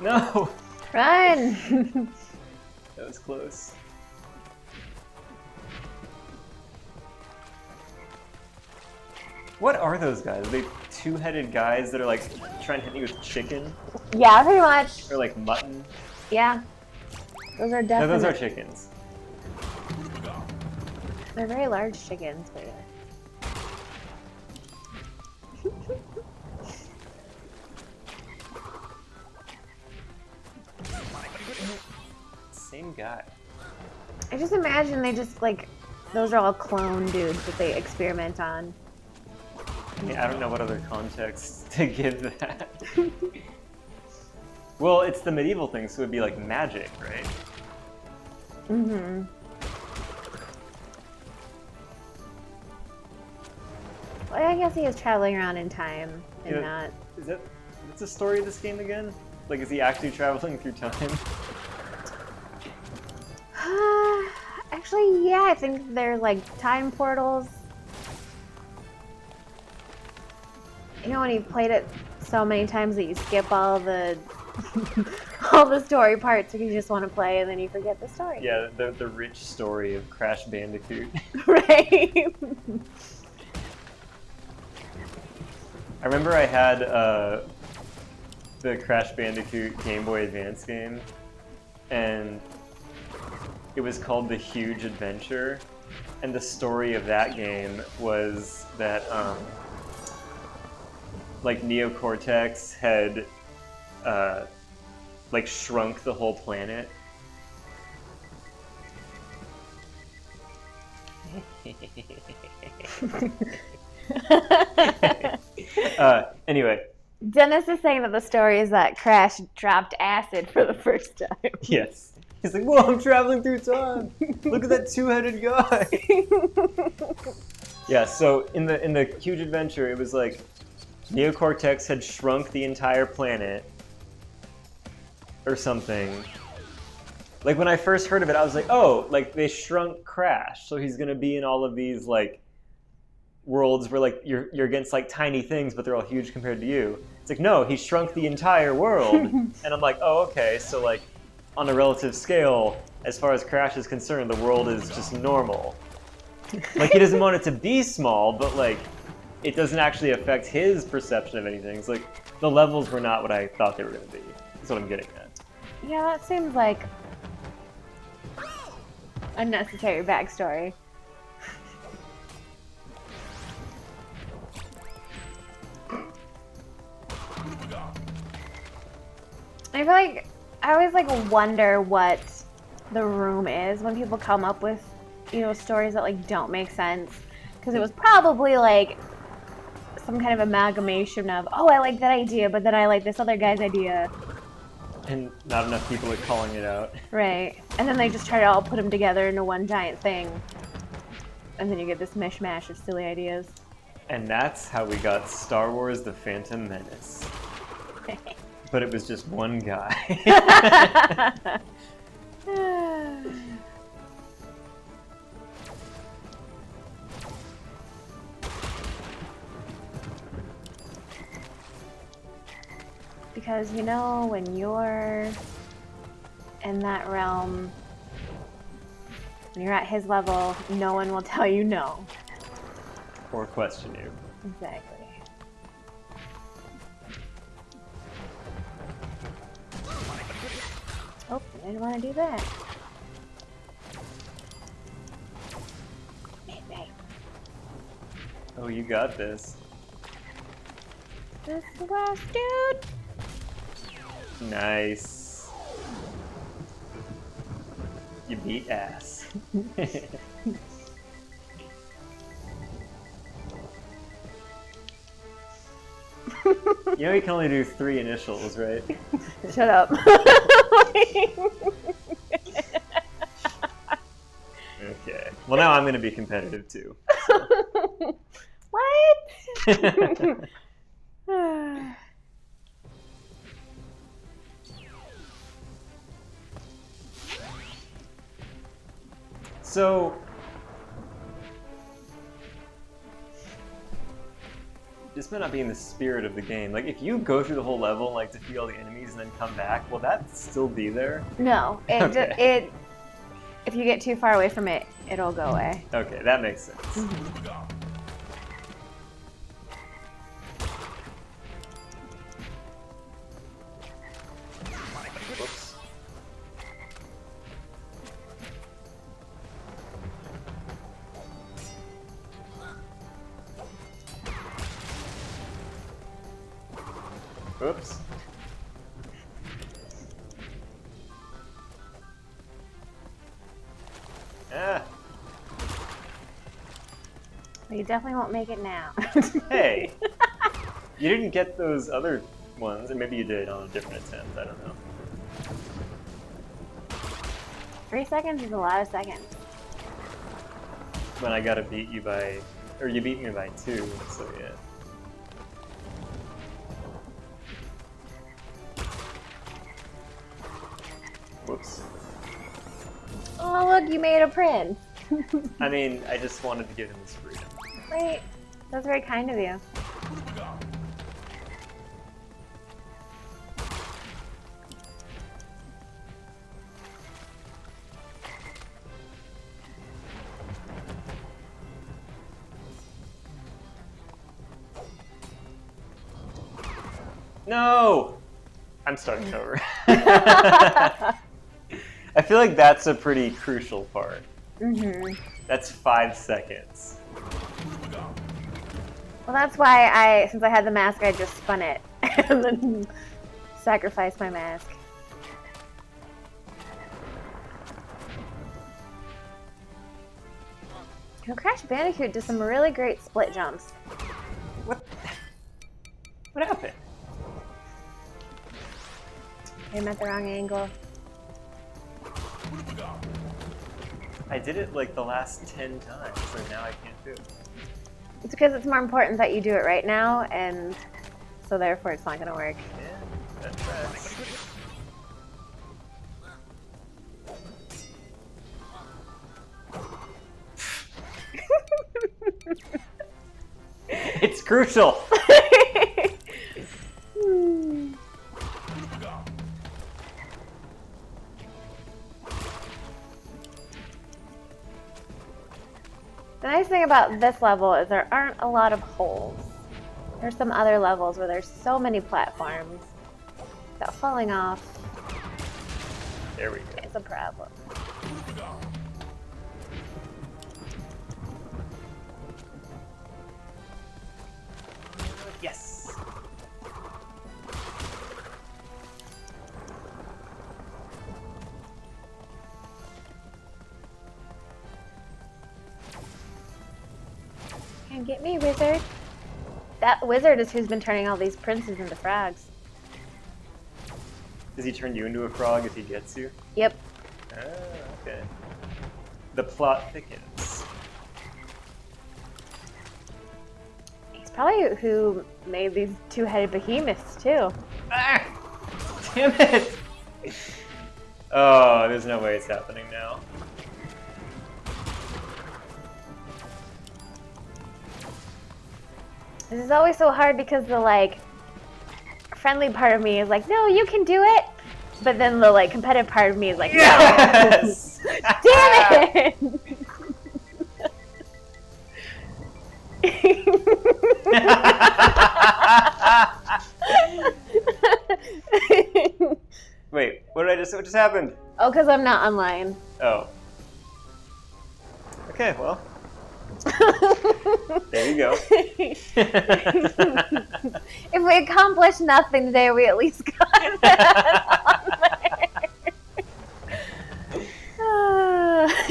S2: No!
S1: Run!
S2: That was close. What are those guys? Are they two-headed guys that are like trying to hit me with chicken?
S1: Yeah, pretty much.
S2: Or like mutton?
S1: Yeah. Those are
S2: No,
S1: definitely.
S2: those are chickens.
S1: They're very large chickens, but yeah.
S2: Same guy.
S1: I just imagine they just like, those are all clone dudes that they experiment on.
S2: I mean, I don't know what other context to give that. Well, it's the medieval thing, so it would be like magic, right?
S1: Mm-hmm. Well, I guess he is traveling around in time and
S2: Yeah.
S1: not.
S2: Is that what's the story of this game again? Like, is he actually traveling through time?
S1: Actually, yeah, I think they're like time portals. You know when you've played it so many times that you skip all the all the story parts because you just want to play and then you forget the story.
S2: Yeah, the rich story of Crash Bandicoot.
S1: Right.
S2: I remember I had the Crash Bandicoot Game Boy Advance game, and it was called The Huge Adventure, and the story of that game was that like Neocortex had like shrunk the whole planet. Anyway.
S1: Dennis is saying that the story is that Crash dropped acid for the first time.
S2: Yes. He's like, whoa, I'm traveling through time. Look at that two-headed guy. Yeah, so in the Huge Adventure, it was like Neocortex had shrunk the entire planet or something. Like when I first heard of it, I was like, oh, like they shrunk Crash, so he's gonna be in all of these like worlds where like you're against like tiny things, but they're all huge compared to you. It's like, no, he shrunk the entire world. And I'm like, oh, okay, so like on a relative scale, as far as Crash is concerned, the world is just normal. Like he doesn't want it to be small, but like it doesn't actually affect his perception of anything. It's like the levels were not what I thought they were gonna be. That's what I'm getting at.
S1: Yeah, that seems like Unnecessary backstory. I feel like I always like wonder what the room is when people come up with, you know, stories that like don't make sense, because it was probably like some kind of amalgamation of, oh, I like that idea, but then I like this other guy's idea.
S2: And not enough people are calling it out.
S1: Right. And then they just try to all put them together into one giant thing. And then you get this mishmash of silly ideas.
S2: And that's how we got Star Wars The Phantom Menace. But it was just one guy.
S1: Because, you know, when you're in that realm, when you're at his level, no one will tell you no.
S2: Or question you.
S1: Exactly. Oh, I didn't want to do that. Maybe.
S2: Oh, you got this.
S1: This is the last dude.
S2: Nice. You beat ass. You know you can only do 3 initials, right?
S1: Shut up.
S2: Okay. Well, now I'm going to be competitive too.
S1: What?
S2: So, this might not be in the spirit of the game. Like, if you go through the whole level and like defeat all the enemies and then come back, will that still be there?
S1: No,
S2: Okay.
S1: If you get too far away from it, it'll go away.
S2: Okay, that makes sense. Whoops. Oops. Ah.
S1: Well, you definitely won't make it now.
S2: Hey. You didn't get those other ones, or maybe you did on a different attempt. I don't know.
S1: 3 seconds is a lot of seconds.
S2: When I gotta beat you by, or you beat me by 2, so yeah. Whoops.
S1: Oh, look, you made a prince.
S2: I mean, I just wanted to give him his freedom.
S1: Wait, that's very kind of you.
S2: No! I'm starting over. I feel like that's a pretty crucial part.
S1: Mm-hmm.
S2: That's 5 seconds.
S1: Well, that's why since I had the mask, I just spun it and then sacrificed my mask. You know, Crash Bandicoot did some really great split jumps.
S2: What happened?
S1: I'm at the wrong angle.
S2: I did it like the last 10 times, so now I can't do it.
S1: It's because it's more important that you do it right now, and so therefore it's not going to work.
S2: Yeah, that's right. It's crucial!
S1: The nice thing about this level is there aren't a lot of holes. There's some other levels where there's so many platforms that falling off
S2: There we go.
S1: is a problem. Can't get me, wizard. That wizard is who's been turning all these princes into frogs.
S2: Does he turn you into a frog if he gets you?
S1: Yep.
S2: Ah, okay. The plot thickens.
S1: He's probably who made these two-headed behemoths, too.
S2: Ah! Damn it! Oh, there's no way it's happening now.
S1: This is always so hard because the, like, friendly part of me is like, no, you can do it. But then the, like, competitive part of me is like,
S2: yes!
S1: no. Damn it!
S2: Wait, what just happened?
S1: Oh, because I'm not online.
S2: Oh. Okay, well. There you go.
S1: If we accomplished nothing today, we at least got that on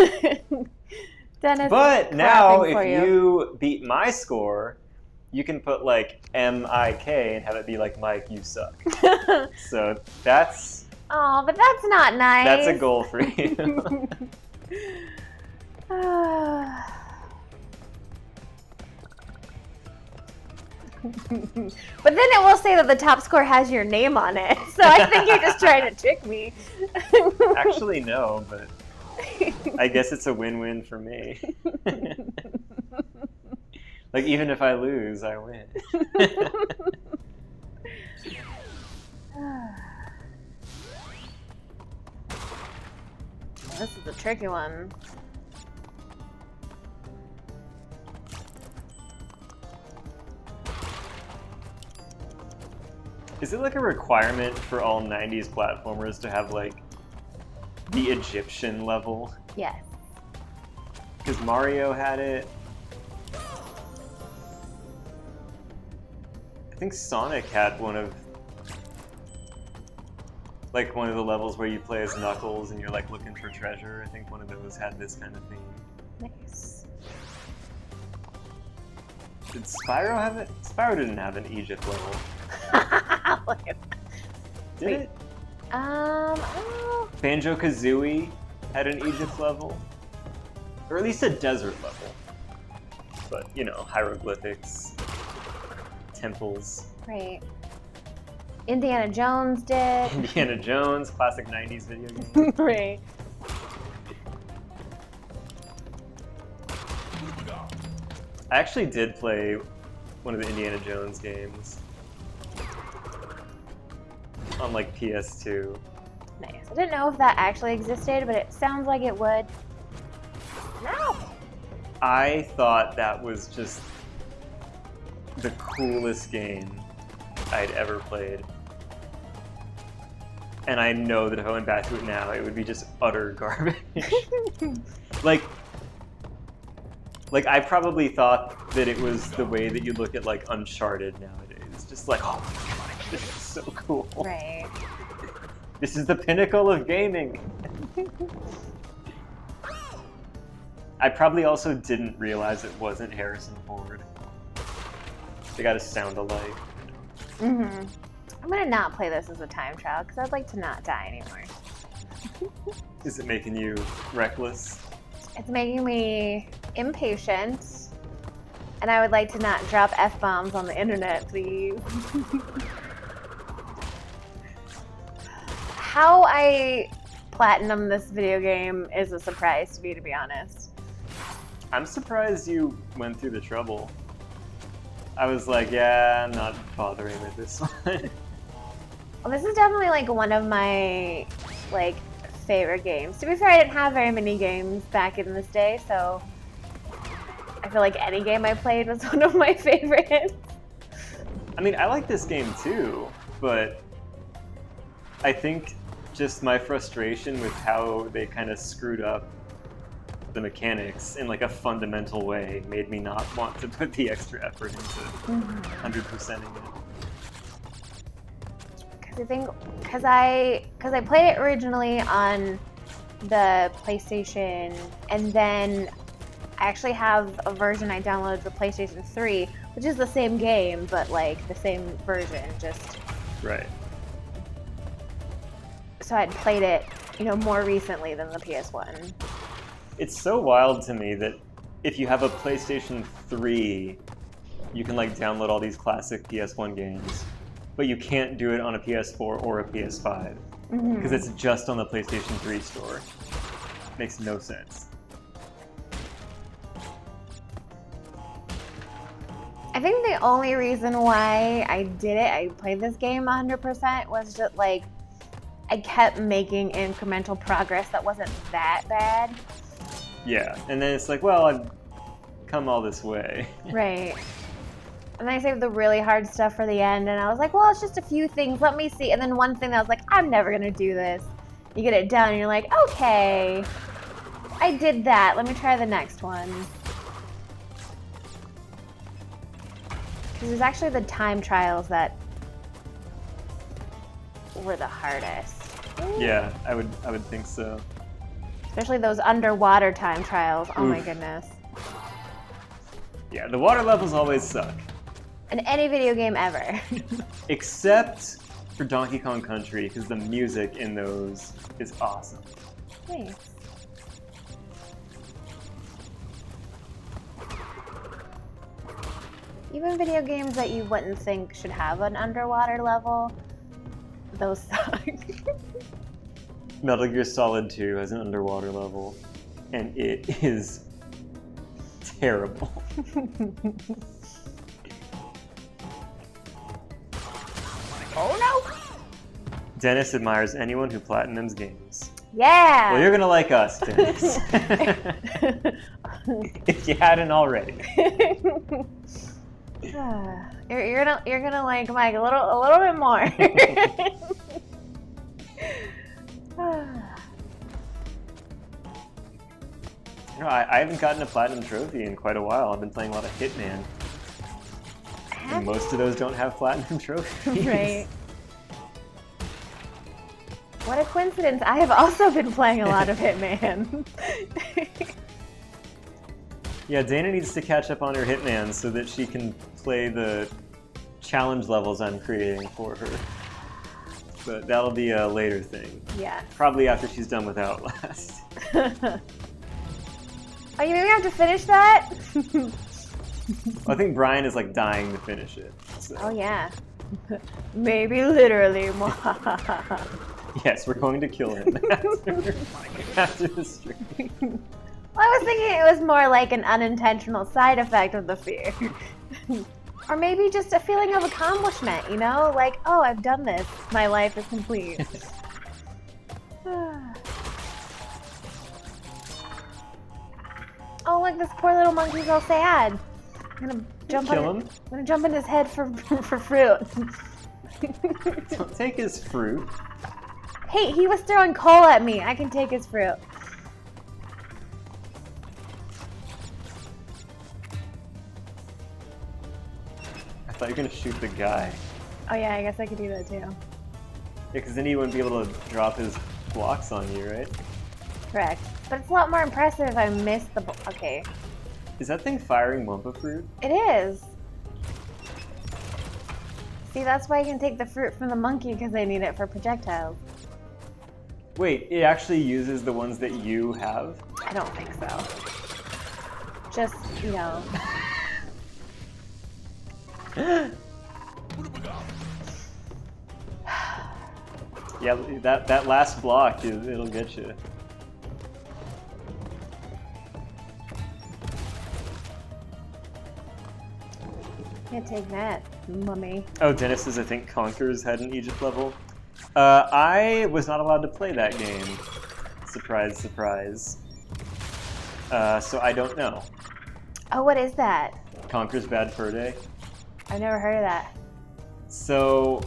S1: there. Dennis,
S2: But now,
S1: clapping for
S2: if you beat my score, you can put like M-I-K and have it be like, Mike, you suck. So that's...
S1: Oh, but that's not nice.
S2: That's a goal for you.
S1: But then it will say that the top score has your name on it. So I think you're just trying to trick me.
S2: Actually, no, but I guess it's a win-win for me. Like, even if I lose, I win.
S1: This is a tricky one.
S2: Is it like a requirement for all 90s platformers to have like the Egyptian level?
S1: Yes.
S2: Because Mario had it. I think Sonic had one of the levels where you play as Knuckles and you're like looking for treasure. I think one of those had this kind of theme.
S1: Nice.
S2: Did Spyro have it? Spyro didn't have an Egypt level. Did
S1: Wait.
S2: it?
S1: Oh.
S2: Banjo-Kazooie had an Egypt level. Or at least a desert level. But, you know, hieroglyphics, temples.
S1: Right. Indiana Jones did.
S2: Indiana Jones, classic 90s video game.
S1: Right.
S2: I actually did play one of the Indiana Jones games on like PS2.
S1: Nice. I didn't know if that actually existed, but it sounds like it would. No.
S2: I thought that was just the coolest game I'd ever played. And I know that if I went back to it now, it would be just utter garbage. Like I probably thought that it was the way that you look at like Uncharted nowadays. Just like, oh my god, this is so cool.
S1: Right.
S2: This is the pinnacle of gaming. I probably also didn't realize it wasn't Harrison Ford. They gotta sound alike.
S1: Mm-hmm. I'm gonna not play this as a time trial because I'd like to not die anymore.
S2: Is it making you reckless?
S1: It's making me impatient, and I would like to not drop F-bombs on the internet, please. How I platinum this video game is a surprise to me, to be honest.
S2: I'm surprised you went through the trouble. I was like, yeah, I'm not bothering with this one.
S1: Well, this is definitely like one of my like favorite games. To be fair, I didn't have very many games back in this day, so I feel like any game I played was one of my favorites.
S2: I mean, I like this game too, but I think just my frustration with how they kind of screwed up the mechanics in like a fundamental way made me not want to put the extra effort into 100%ing it.
S1: Because I played it originally on the PlayStation, and then I actually have a version I downloaded for PlayStation 3, which is the same game, but like the same version, just
S2: Right.
S1: so I'd played it, more recently than the PS1.
S2: It's so wild to me that if you have a PlayStation 3, you can like download all these classic PS1 games, but you can't do it on a PS4 or a PS5 because it's just on the PlayStation 3 store. Makes no sense.
S1: I think the only reason why I played this game 100% was just like I kept making incremental progress that wasn't that bad.
S2: Yeah, and then it's like, well, I've come all this way.
S1: Right. And then I saved the really hard stuff for the end, and I was like, well, it's just a few things, let me see. And then one thing that I was like, I'm never gonna do this. You get it done, and you're like, okay, I did that, let me try the next one. Because it was actually the time trials that were the hardest.
S2: Yeah, I would think so.
S1: Especially those underwater time trials. Oh my goodness.
S2: Yeah, the water levels always suck.
S1: In any video game ever.
S2: Except for Donkey Kong Country, because the music in those is awesome.
S1: Nice. Even video games that you wouldn't think should have an underwater level, those suck.
S2: Metal Gear Solid 2 has an underwater level, and it is terrible.
S1: Oh no!
S2: Dennis admires anyone who platinums games.
S1: Yeah!
S2: Well, you're gonna like us, Dennis. If you hadn't already.
S1: You're gonna like Mike a little bit more.
S2: I haven't gotten a platinum trophy in quite a while. I've been playing a lot of Hitman. And most of those don't have platinum trophies.
S1: Right. What a coincidence. I have also been playing a lot of Hitman.
S2: Yeah, Dana needs to catch up on her Hitman so that she can play the challenge levels I'm creating for her. But that'll be a later thing.
S1: Yeah.
S2: Probably after she's done with Outlast.
S1: Oh, you maybe have to finish that?
S2: I think Brian is like dying to finish it. So.
S1: Oh yeah. Maybe literally.
S2: Yes, we're going to kill him after the stream.
S1: Well, I was thinking it was more like an unintentional side effect of the fear. Or maybe just a feeling of accomplishment, Like, oh, I've done this. My life is complete. Oh, look, this poor little monkey's all sad. I'm gonna jump
S2: Kill him.
S1: I'm gonna jump in his head for fruit.
S2: Don't take his fruit.
S1: Hey, he was throwing coal at me. I can take his fruit.
S2: I thought you were gonna shoot the guy.
S1: Oh yeah, I guess I could do that too.
S2: Yeah, because then he wouldn't be able to drop his blocks on you, right?
S1: Correct. But it's a lot more impressive if I miss the okay.
S2: Is that thing firing Wumpa fruit?
S1: It is. See, that's why you can take the fruit from the monkey, because they need it for projectiles.
S2: Wait, it actually uses the ones that you have?
S1: I don't think so. Just,
S2: Yeah, that last block, it'll get you.
S1: Can't take that, mummy.
S2: Oh, Dennis is, I think, Conker's had an Egypt level. I was not allowed to play that game. Surprise, surprise. So I don't know.
S1: Oh, what is that?
S2: Conker's Bad Fur Day.
S1: I've never heard of that.
S2: So,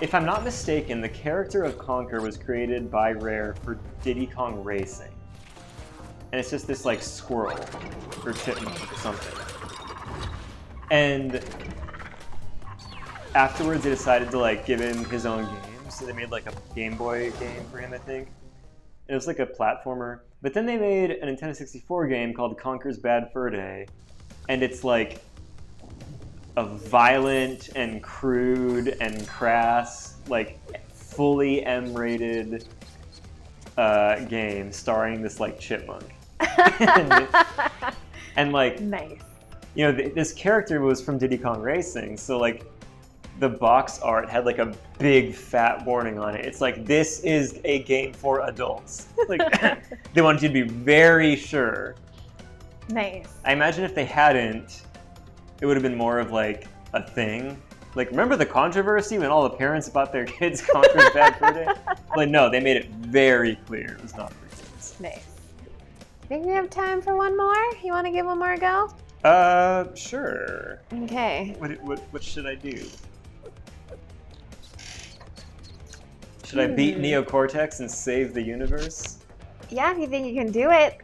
S2: if I'm not mistaken, the character of Conker was created by Rare for Diddy Kong Racing. And it's just this, like, squirrel, or chipmunk, or something. And afterwards they decided to, like, give him his own game, so they made, like, a Game Boy game for him, I think. It was like a platformer. But then they made a Nintendo 64 game called Conker's Bad Fur Day, and it's like a violent and crude and crass, like fully M-rated game starring this like chipmunk. and like,
S1: Nice.
S2: you know, this character was from Diddy Kong Racing, so like the box art had like a big fat warning on it. It's like, this is a game for adults. Like, they wanted you to be very sure.
S1: Nice.
S2: I imagine if they hadn't, it would have been more of like a thing. Like, remember the controversy when all the parents bought their kids Conker's Bad Fur Day? Like, no, they made it very clear it was not for kids.
S1: Nice. Think we have time for one more? You want to give one more a go?
S2: Sure.
S1: Okay.
S2: What should I do? Should I beat Neocortex and save the universe?
S1: Yeah, if you think you can do it.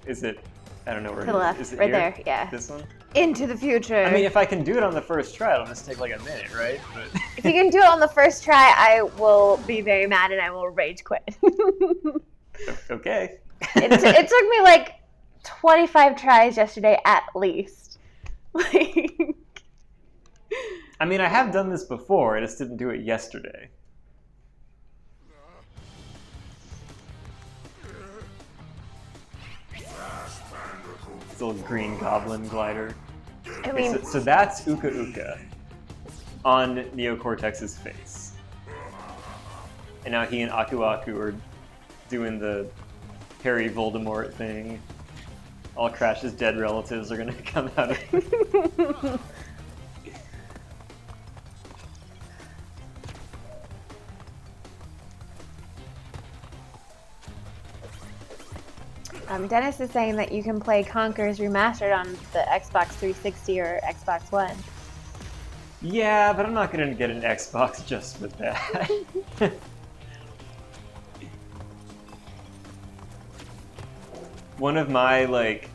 S2: Is it? I don't know where
S1: To
S2: it
S1: the
S2: is.
S1: left,
S2: Is it
S1: right
S2: here?
S1: there, yeah.
S2: This one?
S1: Into the future.
S2: I mean, if I can do it on the first try, it'll just take like a minute, right? But
S1: if you can do it on the first try, I will be very mad and I will rage quit.
S2: okay.
S1: It took me like 25 tries yesterday at least. Like,
S2: I mean, I have done this before. I just didn't do it yesterday. This little green goblin glider.
S1: I
S2: Okay,
S1: mean,
S2: so that's Uka Uka on Neocortex's face. And now he and Aku Aku are doing the Harry Voldemort thing. All Crash's dead relatives are gonna come out of it.
S1: Dennis is saying that you can play Conker's Remastered on the Xbox 360 or Xbox One.
S2: Yeah, but I'm not gonna get an Xbox just with that. One of my, like,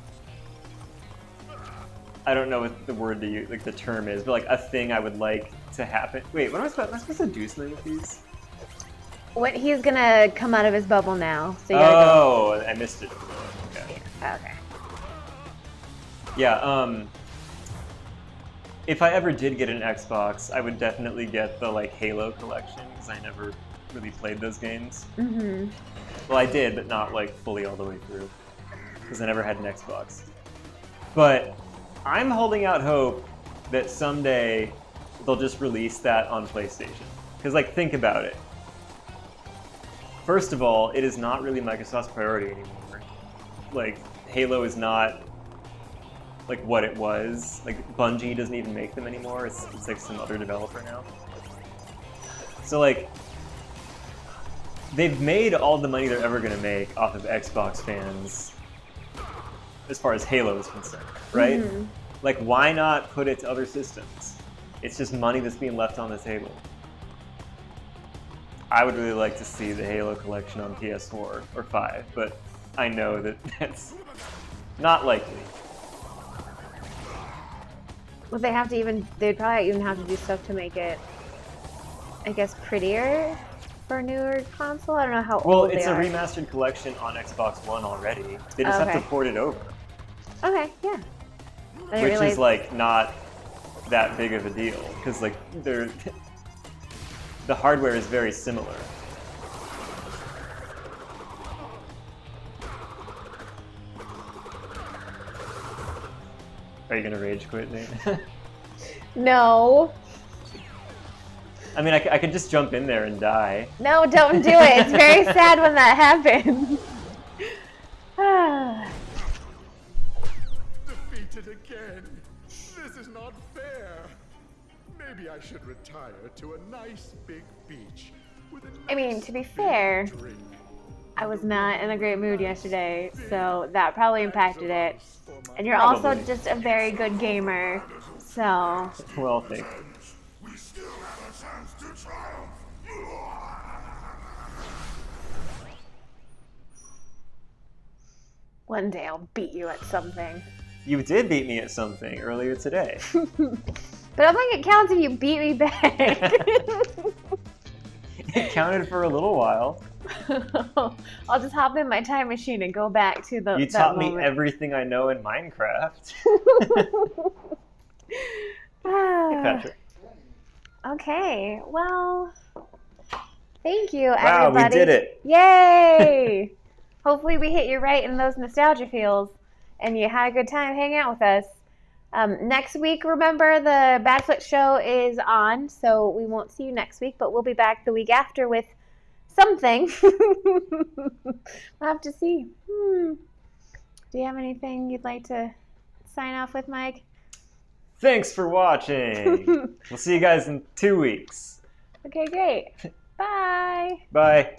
S2: I don't know what the word to use, like the term is, but like a thing I would like to happen. Wait, what am I supposed to do something with these?
S1: What he's gonna come out of his bubble now, so you gotta
S2: Oh, I missed it. Okay.
S1: go. Okay.
S2: Yeah, if I ever did get an Xbox, I would definitely get the like Halo collection because I never really played those games.
S1: Mm-hmm.
S2: Well, I did, but not like fully all the way through because I never had an Xbox. But I'm holding out hope that someday they'll just release that on PlayStation. Because like, think about it. First of all, it is not really Microsoft's priority anymore. Like, Halo is not like what it was. Like, Bungie doesn't even make them anymore. It's like some other developer now. So like, they've made all the money they're ever gonna make off of Xbox fans as far as Halo is concerned, right?
S1: Mm-hmm.
S2: Like, why not put it to other systems? It's just money that's being left on the table. I would really like to see the Halo collection on PS4 or 5, but I know that that's not likely.
S1: Well, they'd probably even have to do stuff to make it, I guess, prettier for a newer console. I don't know how
S2: Well,
S1: old
S2: it's
S1: they
S2: a
S1: are.
S2: remastered collection on Xbox One already. They just have
S1: Okay.
S2: to port it over,
S1: Okay, yeah. I didn't
S2: which
S1: realize-
S2: is like not that big of a deal because like they're the hardware is very similar. Are you gonna rage quit, Nate?
S1: No.
S2: I mean, I could just jump in there and die.
S1: No, don't do it. It's very sad when that happens.
S4: Defeated again. This is not fair. Maybe I should retire to a nice big beach with a
S1: I mean,
S4: nice
S1: to be
S4: big
S1: fair,
S4: drink.
S1: I was not in a great mood yesterday, so that probably impacted it. And you're
S2: Probably.
S1: also just a very good gamer, so
S2: Well, thank you.
S4: We still have a chance to triumph.
S1: one day I'll beat you at something.
S2: You did beat me at something earlier today.
S1: But I don't think it counts if you beat me back.
S2: It counted for a little while.
S1: I'll just hop in my time machine and go back to
S2: You
S1: that
S2: taught me
S1: moment.
S2: everything I know in Minecraft. Hey, Patrick.
S1: Okay, well, thank you,
S2: Wow, we
S1: everybody.
S2: did it.
S1: Yay! Hopefully we hit you right in those nostalgia feels and you had a good time hanging out with us. Next week, remember, the Badfoot show is on, so we won't see you next week, but we'll be back the week after with something. We'll have to see. Do you have anything you'd like to sign off with, Mike?
S2: Thanks for watching. We'll see you guys in 2 weeks.
S1: Okay, great. Bye.
S2: Bye.